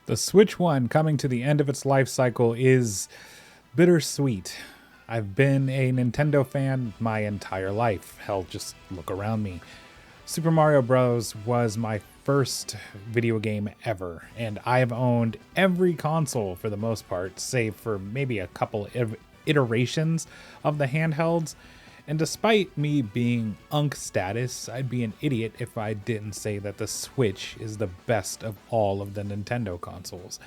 The Switch 1 coming to the end of its life cycle is bittersweet. I've been a Nintendo fan my entire life. Hell, just look around me. Super Mario Bros. Was my first video game ever, and I have owned every console for the most part, save for maybe a couple iterations of the handhelds. And despite me being unk status, I'd be an idiot if I didn't say that the Switch is the best of all of the Nintendo consoles.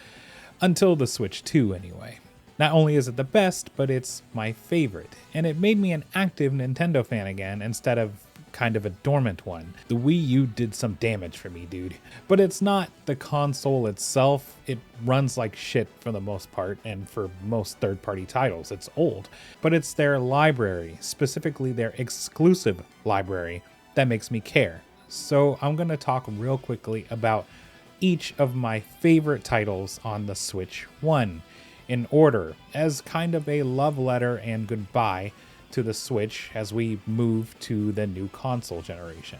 Until the Switch 2 anyway. Not only is it the best, but it's my favorite. And it made me an active Nintendo fan again instead of kind of a dormant one. The Wii U did some damage for me, dude. But it's not the console itself. It runs like shit for the most part, and for most third-party titles, it's old. But it's their library, specifically their exclusive library, that makes me care. So I'm gonna talk real quickly about each of my favorite titles on the Switch 1 in order, as kind of a love letter and goodbye to the Switch as we move to the new console generation.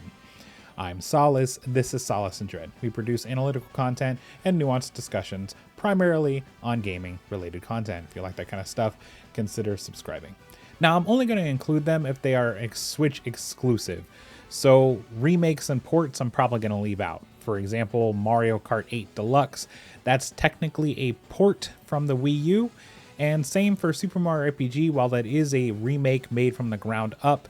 I'm Solace, this is Solace and Dread. We produce analytical content and nuanced discussions, primarily on gaming related content. If you like that kind of stuff, consider subscribing. Now, I'm only going to include them if they are Switch exclusive. So remakes and ports I'm probably going to leave out. For example, Mario Kart 8 Deluxe, that's technically a port from the Wii U. And same for Super Mario RPG, while that is a remake made from the ground up,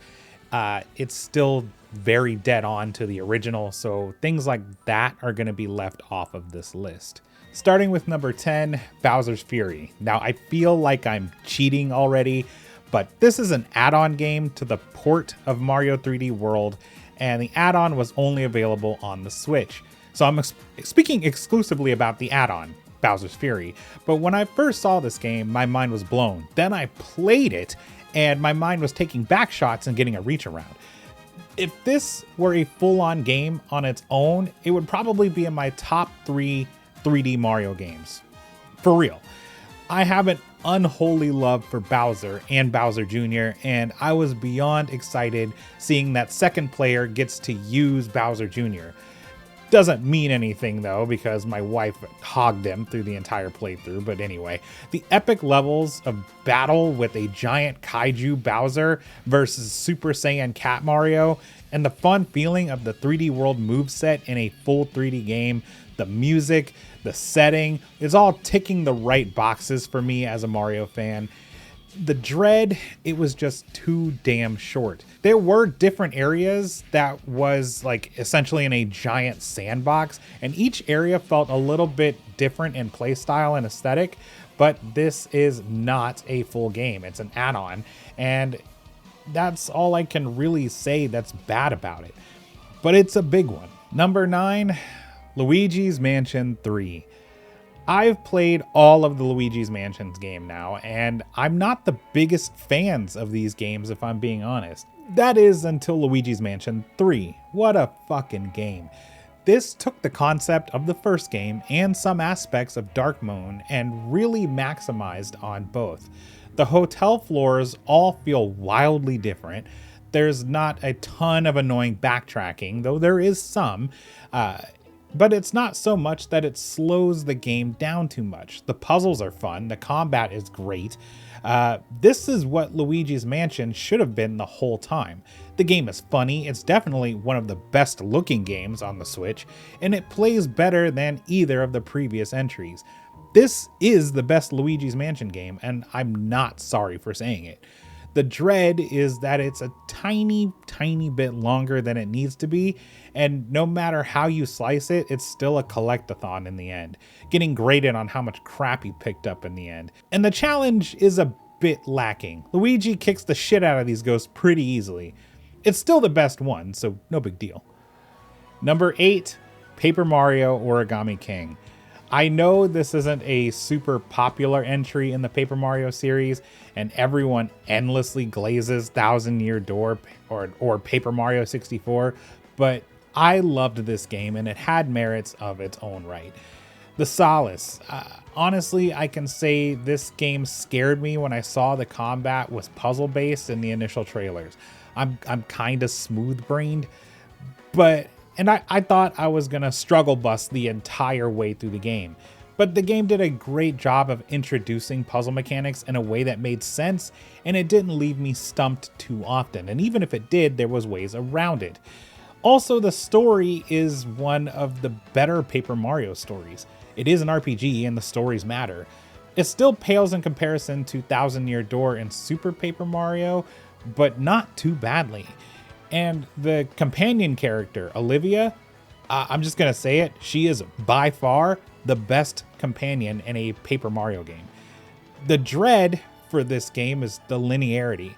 it's still very dead on to the original, so things like that are going to be left off of this list. Starting with number 10, Bowser's Fury. Now, I feel like I'm cheating already, but this is an add-on game to the port of Mario 3D World, and the add-on was only available on the Switch. So I'm speaking exclusively about the add-on, Bowser's Fury. But when I first saw this game, my mind was blown. Then I played it, and my mind was taking back shots and getting a reach around. If this were a full-on game on its own, it would probably be in my top 3 3D Mario games. For real. I have an unholy love for Bowser and Bowser Jr., and I was beyond excited seeing that second player gets to use Bowser Jr. Doesn't mean anything though, because my wife hogged him through the entire playthrough. But anyway, the epic levels of battle with a giant kaiju Bowser versus Super Saiyan Cat Mario, and the fun feeling of the 3D World moveset in a full 3D game, the music, the setting, is all ticking the right boxes for me as a Mario fan. The dread, it was just too damn short. There were different areas that was like essentially in a giant sandbox, and each area felt a little bit different in playstyle and aesthetic, but this is not a full game. It's an add-on, and that's all I can really say that's bad about it. But it's a big one. Number 9, Luigi's Mansion 3. I've played all of the Luigi's Mansions game now, and I'm not the biggest fans of these games if I'm being honest. That is until Luigi's Mansion 3. What a fucking game. This took the concept of the first game and some aspects of Dark Moon and really maximized on both. The hotel floors all feel wildly different. There's not a ton of annoying backtracking, though there is some. But it's not so much that it slows the game down too much. The puzzles are fun, the combat is great. This is what Luigi's Mansion should have been the whole time. The game is funny, it's definitely one of the best looking games on the Switch, and it plays better than either of the previous entries. This is the best Luigi's Mansion game, and I'm not sorry for saying it. The dread is that it's a tiny bit longer than it needs to be, and no matter how you slice it, it's still a collectathon in the end, getting graded on how much crap you picked up in the end. And the challenge is a bit lacking. Luigi kicks the shit out of these ghosts pretty easily. It's still the best one, so no big deal. Number 8, Paper Mario Origami King. I know this isn't a super popular entry in the Paper Mario series, and everyone endlessly glazes Thousand Year Door or Paper Mario 64, but I loved this game and it had merits of its own right. The Solace. Honestly, I can say this game scared me when I saw the combat was puzzle-based in the initial trailers. I'm kind of smooth-brained, but I thought I was gonna struggle bus the entire way through the game. But the game did a great job of introducing puzzle mechanics in a way that made sense, and it didn't leave me stumped too often. And even if it did, there was ways around it. Also, the story is one of the better Paper Mario stories. It is an RPG and the stories matter. It still pales in comparison to Thousand Year Door and Super Paper Mario, but not too badly. And the companion character, Olivia, I'm just gonna say it, she is by far the best companion in a Paper Mario game. The dread for this game is the linearity.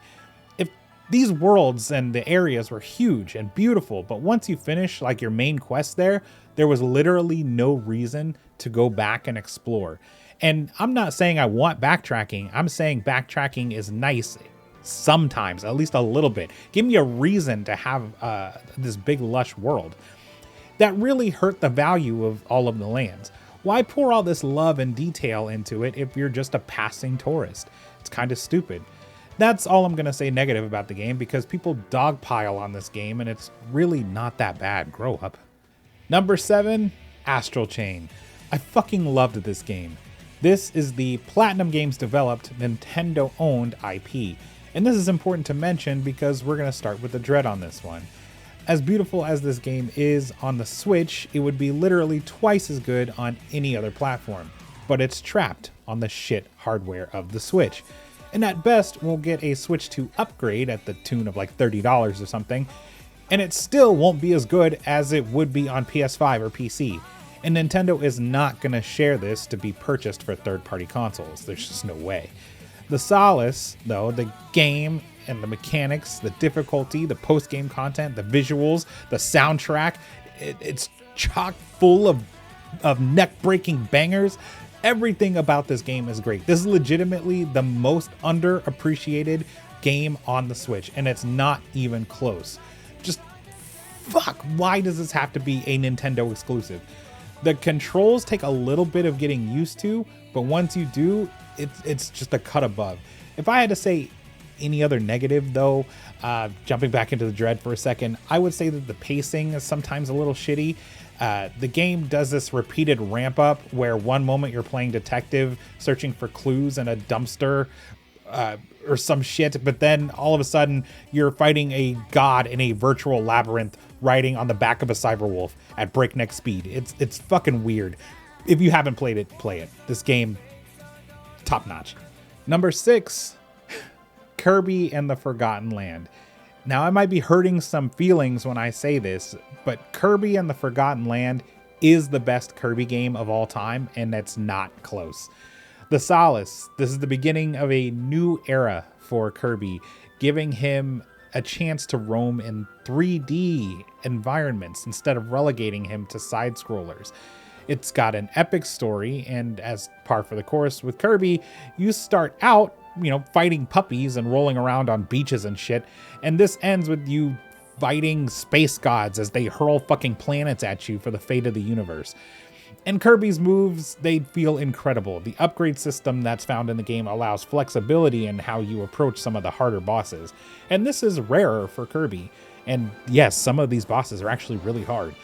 If these worlds and the areas were huge and beautiful, but once you finish like your main quest there was literally no reason to go back and explore. And I'm not saying I want backtracking, I'm saying backtracking is nice sometimes, at least a little bit. Give me a reason to have this big lush world. That really hurt the value of all of the lands. Why pour all this love and detail into it if you're just a passing tourist? It's kind of stupid. That's all I'm going to say negative about the game, because people dogpile on this game and it's really not that bad. Grow up. Number 7, Astral Chain. I fucking loved this game. This is the Platinum Games developed, Nintendo owned IP. And this is important to mention because we're going to start with the dread on this one. As beautiful as this game is on the Switch, it would be literally twice as good on any other platform, but it's trapped on the shit hardware of the Switch. And at best, we'll get a Switch 2 upgrade at the tune of like $30 or something, and it still won't be as good as it would be on PS5 or PC. And Nintendo is not going to share this to be purchased for third-party consoles. There's just no way. The Solace, though, the game and the mechanics, the difficulty, the post-game content, the visuals, the soundtrack, it's chock full of neck-breaking bangers. Everything about this game is great. This is legitimately the most underappreciated game on the Switch, and it's not even close. Just fuck, why does this have to be a Nintendo exclusive? The controls take a little bit of getting used to, but once you do, it's just a cut above. If I had to say any other negative though, jumping back into the dread for a second, I would say that the pacing is sometimes a little shitty. The game does this repeated ramp up where one moment you're playing detective searching for clues in a dumpster or some shit, but then all of a sudden you're fighting a god in a virtual labyrinth riding on the back of a cyberwolf at breakneck speed. It's fucking weird. If you haven't played it, play it. This game, top notch. Number 6, Kirby and the Forgotten Land. Now, I might be hurting some feelings when I say this, but Kirby and the Forgotten Land is the best Kirby game of all time, and that's not close. The Solace, this is the beginning of a new era for Kirby, giving him a chance to roam in 3D environments instead of relegating him to side scrollers. It's got an epic story, and as par for the course with Kirby, you start out, fighting puppies and rolling around on beaches and shit, and this ends with you fighting space gods as they hurl fucking planets at you for the fate of the universe. And Kirby's moves, they feel incredible. The upgrade system that's found in the game allows flexibility in how you approach some of the harder bosses, and this is rarer for Kirby. And yes, some of these bosses are actually really hard.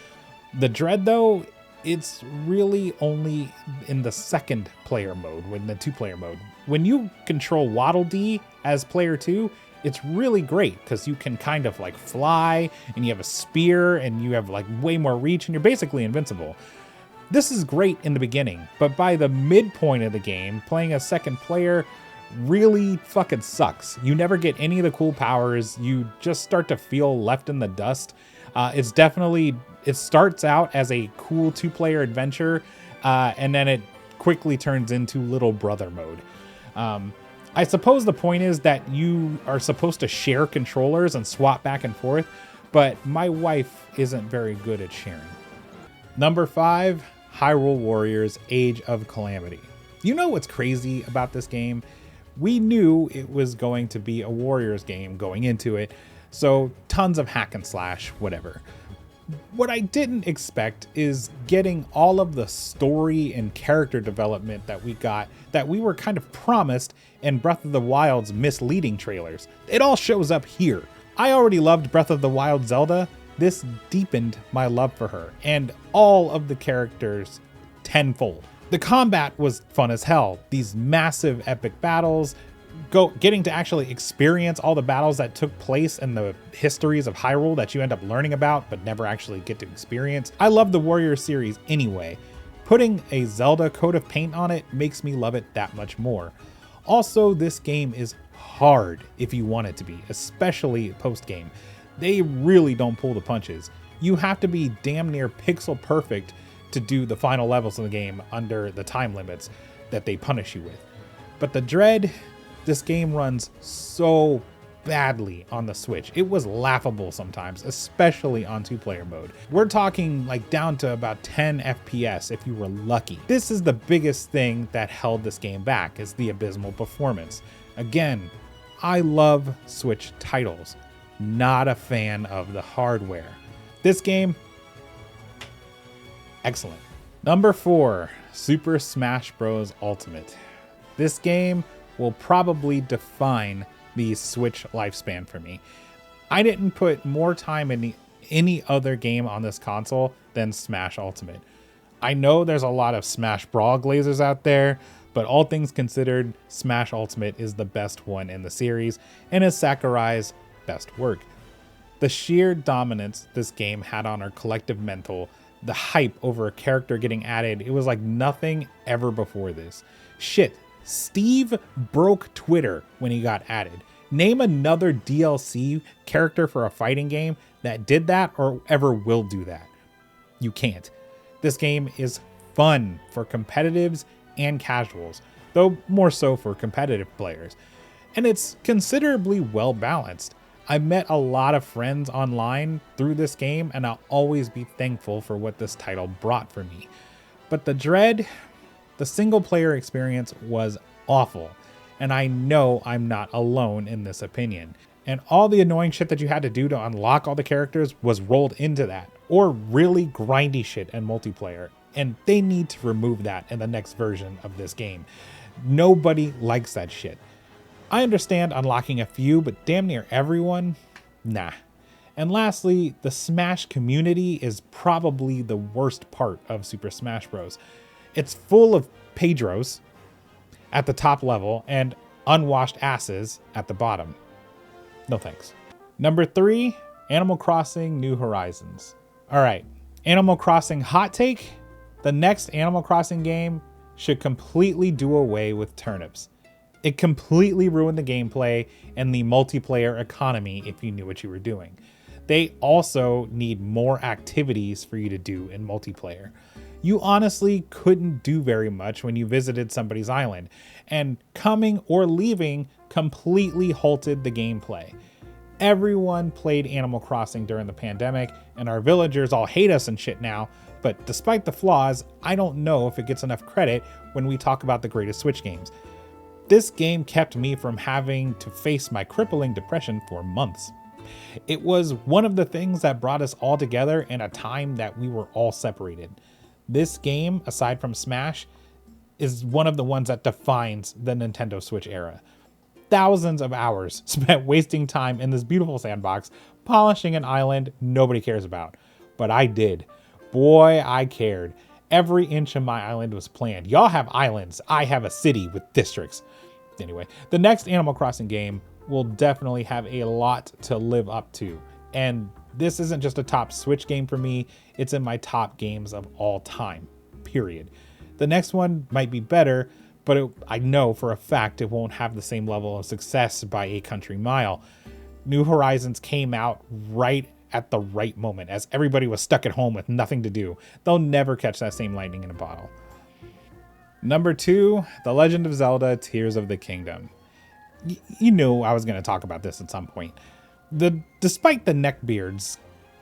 The dread though, it's really only in the second player mode, when the 2-player mode. When you control Waddle Dee as player 2, it's really great because you can kind of like fly and you have a spear and you have like way more reach and you're basically invincible. This is great in the beginning, but by the midpoint of the game, playing a second player really fucking sucks. You never get any of the cool powers. You just start to feel left in the dust. It starts out as a cool 2-player adventure, and then it quickly turns into little brother mode. I suppose the point is that you are supposed to share controllers and swap back and forth, but my wife isn't very good at sharing. Number 5, Hyrule Warriors Age of Calamity. You know what's crazy about this game? We knew it was going to be a Warriors game going into it, so tons of hack and slash, whatever. What I didn't expect is getting all of the story and character development that we were kind of promised in Breath of the Wild's misleading trailers. It all shows up here. I already loved Breath of the Wild Zelda. This deepened my love for her and all of the characters tenfold. The combat was fun as hell. These massive epic battles, getting to actually experience all the battles that took place in the histories of Hyrule that you end up learning about but never actually get to experience. I love the Warrior series anyway. Putting a Zelda coat of paint on it makes me love it that much more. Also, this game is hard if you want it to be, especially post-game. They really don't pull the punches. You have to be damn near pixel perfect to do the final levels of the game under the time limits that they punish you with. But the Dread, this game runs so badly on the Switch. It was laughable sometimes, especially on 2-player mode. We're talking like down to about 10 FPS if you were lucky. This is the biggest thing that held this game back, is the abysmal performance. Again, I love Switch titles, not a fan of the hardware. This game, excellent. Number 4, Super Smash Bros. Ultimate. This game will probably define the Switch lifespan for me. I didn't put more time in any other game on this console than Smash Ultimate. I know there's a lot of Smash Brawl glazers out there, but all things considered, Smash Ultimate is the best one in the series and is Sakurai's best work. The sheer dominance this game had on our collective mental, the hype over a character getting added, it was like nothing ever before this. Shit, Steve broke Twitter when he got added. Name another DLC character for a fighting game that did that or ever will do that. You can't. This game is fun for competitives and casuals, though more so for competitive players. And it's considerably well balanced. I've met a lot of friends online through this game, and I'll always be thankful for what this title brought for me. But the Dread, the single player experience was awful, and I know I'm not alone in this opinion. And all the annoying shit that you had to do to unlock all the characters was rolled into that, or really grindy shit in multiplayer, and they need to remove that in the next version of this game. Nobody likes that shit. I understand unlocking a few, but damn near everyone? Nah. And lastly, the Smash community is probably the worst part of Super Smash Bros. It's full of Pedros at the top level and unwashed asses at the bottom. No thanks. Number 3, Animal Crossing New Horizons. All right, Animal Crossing hot take. The next Animal Crossing game should completely do away with turnips. It completely ruined the gameplay and the multiplayer economy if you knew what you were doing. They also need more activities for you to do in multiplayer. You honestly couldn't do very much when you visited somebody's island, and coming or leaving completely halted the gameplay. Everyone played Animal Crossing during the pandemic, and our villagers all hate us and shit now, but despite the flaws, I don't know if it gets enough credit when we talk about the greatest Switch games. This game kept me from having to face my crippling depression for months. It was one of the things that brought us all together in a time that we were all separated. This game, aside from Smash, is one of the ones that defines the Nintendo Switch era. Thousands of hours spent wasting time in this beautiful sandbox, polishing an island nobody cares about. But I did. Boy, I cared. Every inch of my island was planned. Y'all have islands. I have a city with districts. Anyway, the next Animal Crossing game will definitely have a lot to live up to. And this isn't just a top Switch game for me. It's in my top games of all time, period. The next one might be better, but I know for a fact it won't have the same level of success by a country mile. New Horizons came out right at the right moment, as everybody was stuck at home with nothing to do. They'll never catch that same lightning in a bottle. Number 2, The Legend of Zelda: Tears of the Kingdom. You knew I was going to talk about this at some point. Despite the neckbeards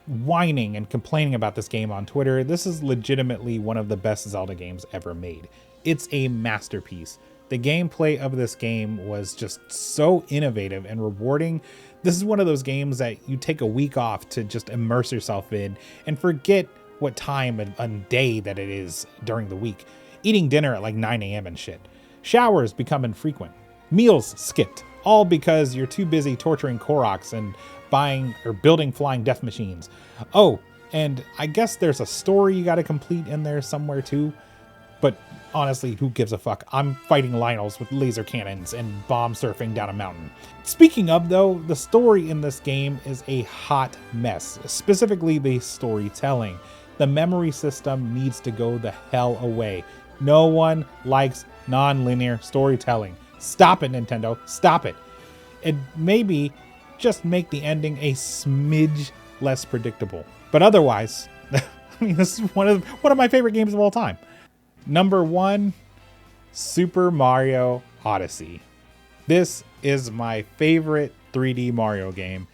whining and complaining about this game on Twitter, this is legitimately one of the best Zelda games ever made. It's a masterpiece. The gameplay of this game was just so innovative and rewarding. This is one of those games that you take a week off to just immerse yourself in and forget what time and day that it is during the week. Eating dinner at like 9 a.m. and shit. Showers become infrequent. Meals skipped. All because you're too busy torturing Koroks and buying or building flying death machines. Oh, and I guess there's a story you gotta complete in there somewhere too. But honestly, who gives a fuck? I'm fighting Lionels with laser cannons and bomb surfing down a mountain. Speaking of, though, the story in this game is a hot mess, specifically the storytelling. The memory system needs to go the hell away. No one likes non-linear storytelling. Stop it, Nintendo. Stop it. And maybe just make the ending a smidge less predictable. But otherwise, I mean, this is one of my favorite games of all time. Number 1, Super Mario Odyssey. This is my favorite 3D Mario game.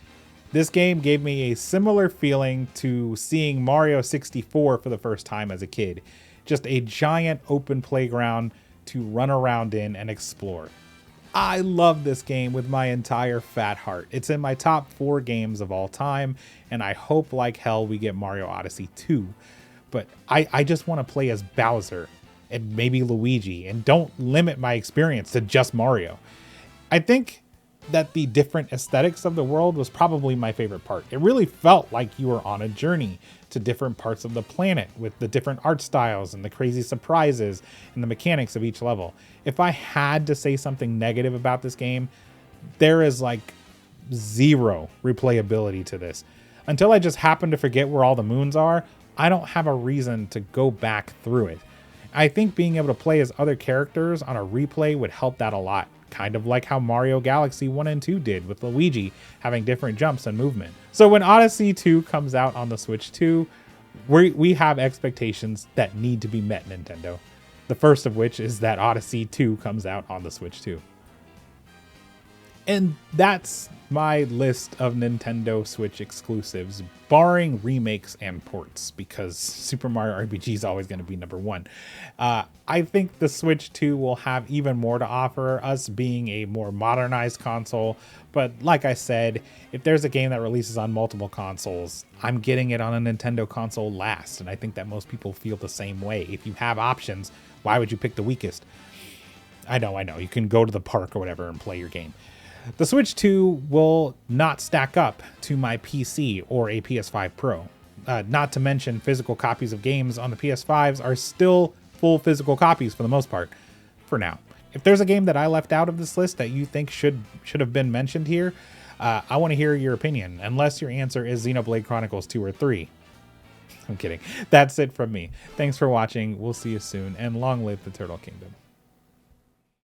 This game gave me a similar feeling to seeing Mario 64 for the first time as a kid. Just a giant open playground to run around in and explore. I love this game with my entire fat heart. It's in my top 4 games of all time, and I hope like hell we get Mario Odyssey 2. But I just want to play as Bowser and maybe Luigi, and don't limit my experience to just Mario. I think that the different aesthetics of the world was probably my favorite part. It really felt like you were on a journey to different parts of the planet with the different art styles and the crazy surprises and the mechanics of each level. If I had to say something negative about this game, there is like zero replayability to this. Until I just happen to forget where all the moons are, I don't have a reason to go back through it. I think being able to play as other characters on a replay would help that a lot. Kind of like how Mario Galaxy 1 and 2 did with Luigi having different jumps and movement. So when Odyssey 2 comes out on the Switch 2, we have expectations that need to be met, Nintendo. The first of which is that Odyssey 2 comes out on the Switch 2. And that's my list of Nintendo Switch exclusives, barring remakes and ports, because Super Mario RPG is always going to be number 1. I think the Switch 2 will have even more to offer, us being a more modernized console. But like I said, if there's a game that releases on multiple consoles, I'm getting it on a Nintendo console last. And I think that most people feel the same way. If you have options, why would you pick the weakest? I know. You can go to the park or whatever and play your game. The Switch 2 will not stack up to my PC or a PS5 Pro. Not to mention physical copies of games on the PS5s are still full physical copies for the most part, for now. If there's a game that I left out of this list that you think should have been mentioned here, I want to hear your opinion, unless your answer is Xenoblade Chronicles 2 or 3. I'm kidding. That's it from me. Thanks for watching. We'll see you soon, and long live the Turtle Kingdom.